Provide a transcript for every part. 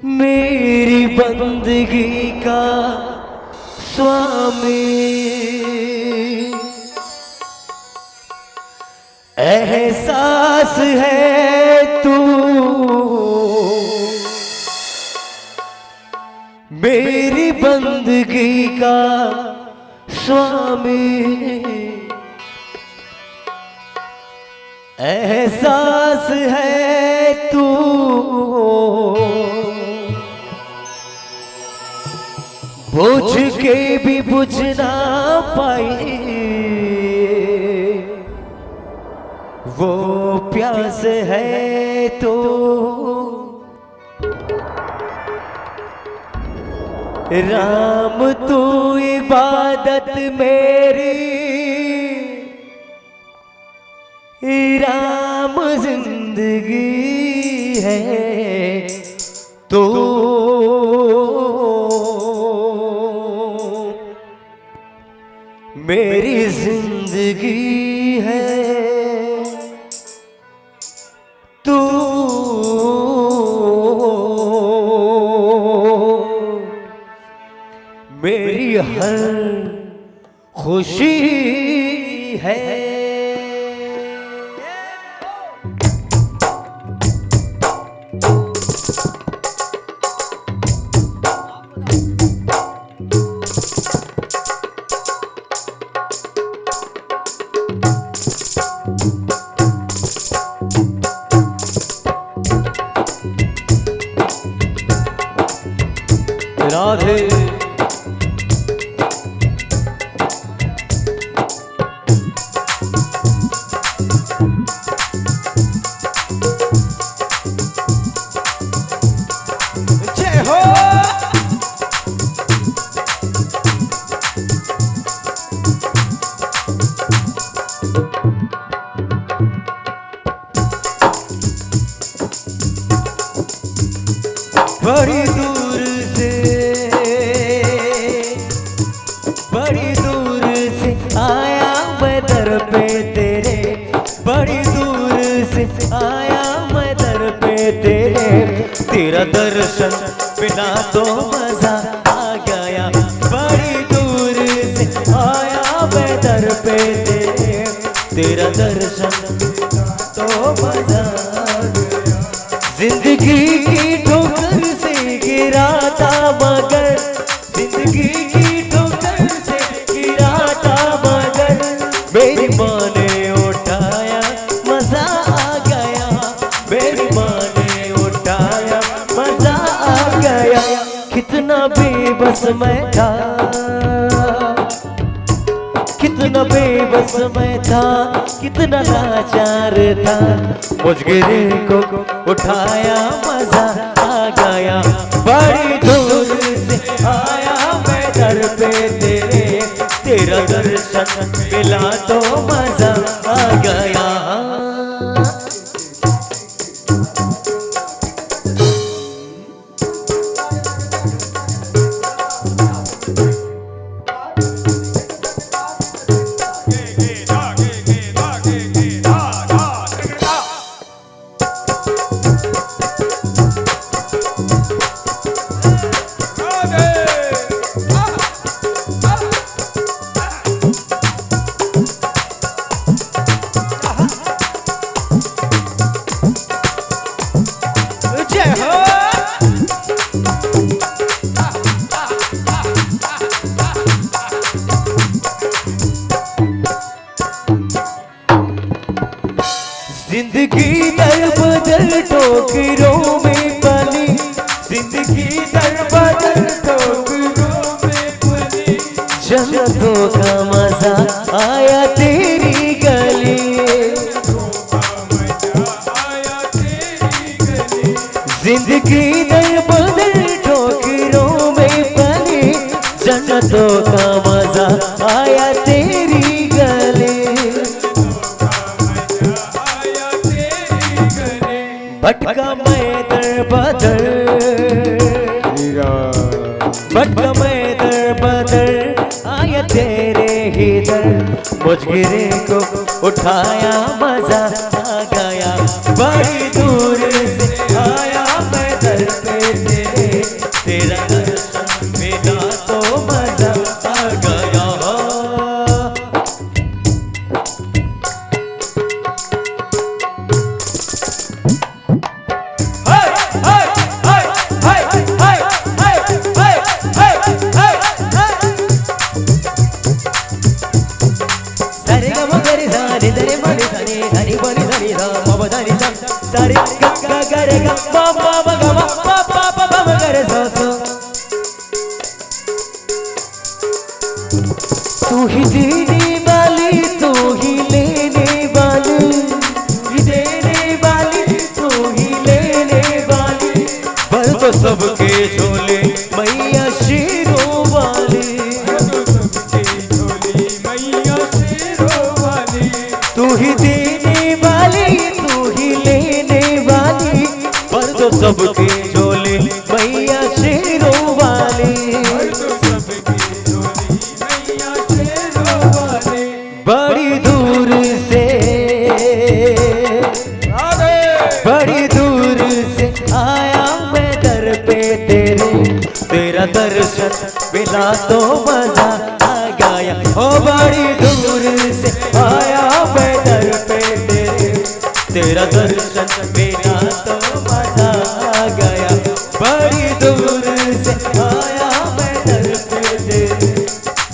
मेरी बंदगी का स्वामी एहसास है तू, मेरी बंदगी का स्वामी एहसास है तू, बुझ के भी बुझ ना पाई वो प्यास है तो, राम तू इबादत मेरी, राम जिंदगी है तो, मेरी जिंदगी है तू, मेरी हर खुशी है। राधे जय हो। दर्शन बिना तो मजा आ गया, बड़ी दूर से आया मैं दर पे तेरा दर्शन तो मजा आ गया। जिंदगी की ठोकर से गिरा था मगर, जिंदगी की ठोकर से गिरा था मगर, मेरी माँ ने उठाया मजा आ गया, मेरी माँ ने उठाया मजा आ गया। कितना बेबस मैं था, कितना बेबस मैं था, कितना लाचार था, मुझ गिरे को उठाया मजा आ गया, बड़ी दूर से आया मैं दर पे तेरा दर्शन मिला तो मजा आ गया। जिंदगी दर बदल ठोकरों में पली, जिंदगी दर बदल ठोकरों में पली, जन्नतों का मजा आया तेरी गली, जिंदगी दर बदल ठोकरों में पली, जन्नतों का मजा आया तेरी गली। भटका मैं दर बदर, भटका मैं दर बदर, आया तेरे ही दर, मुझ गिरे को उठाया मजा आ गया, बड़ी दूर से आया मैं दर पे तेरा दर्शन मिला तो मजा आ गया। तू ही देने वाली, तू ही लेने वाली, देने वाली तू ही लेने वाली, पर तो सबके झोले मैया शेरों वाली, मैया शेरों वाली, तू ही देने वाली, तू ही लेने वाली, पर तो सबके झोले मैया शेरों वाली, बड़ी दूर से, बड़ी दूर से आया मैं दर पे तेरा दर्शन मिला तो मजा आ गया, ओ बड़ी दूर से आया मैं दर पे तेरा दर्शन मिला तो मजा आ गया, बड़ी दूर से आया मैं दर पे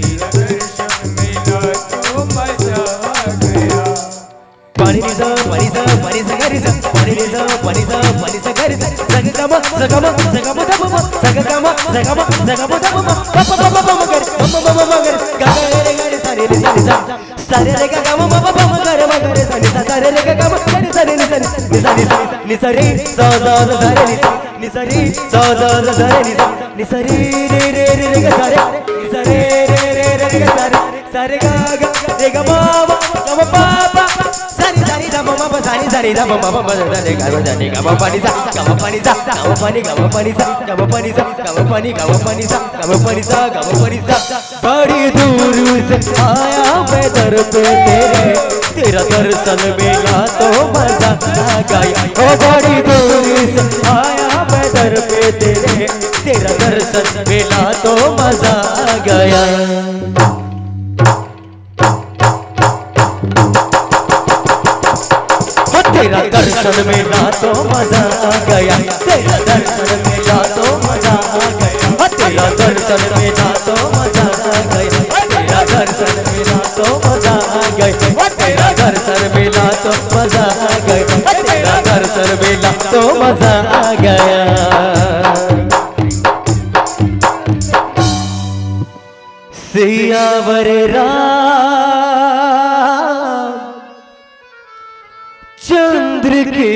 तेरा दर्शन मिला तो मजा आ गया। पानी सा पानी सा पानी सा गरी सा पानी सा पानी सा पानी सा गरी सा सगमा सगमा सगमा दबमा सगमा सगमा सगमा दबमा पापा पापा पापा कर मम्मा मगर गागा रे गारे सारे रे सारे रे गागा मम्मा पापा मगर मगर सारे रे गागा मगर सारे नि सारे सा सा सारे नि सारे सा सा सारे नि सारे रे रे रे रे सारे नि सारे रे रे रे रे सारे सारे गागा रे गा मामा गा पापा सारे सारे दा मम्मा सारे सारे दा मम्मा सारे गा जाने गा पानी सा गा पानी सा गा पानी गा पानी सा गा पानी सा गा पानी गा पानी सा गा पानी सा गा पानी सा, बड़ी दूर से आया मैं दर पे तेरा दर्शन मिला तो मजा आ गया। ओ बड़ी दूर से आया मैं दर पे तेरे, तेरा दर्शन मिला तो मजा आ गया। तेरा दर्शन मिला तो मजा आ गया, तेरा दर्शन मिला तो मजा आ गया, तेरा दर्शन मिला तो मजा आ गया, तेरा दर्शन मिला तो मजा आ गया, तेरा दर्शन मिला तो मजा आ गया, तेरा दर्शन मिला तो मजा आ गया। सियावर राम चंद्र की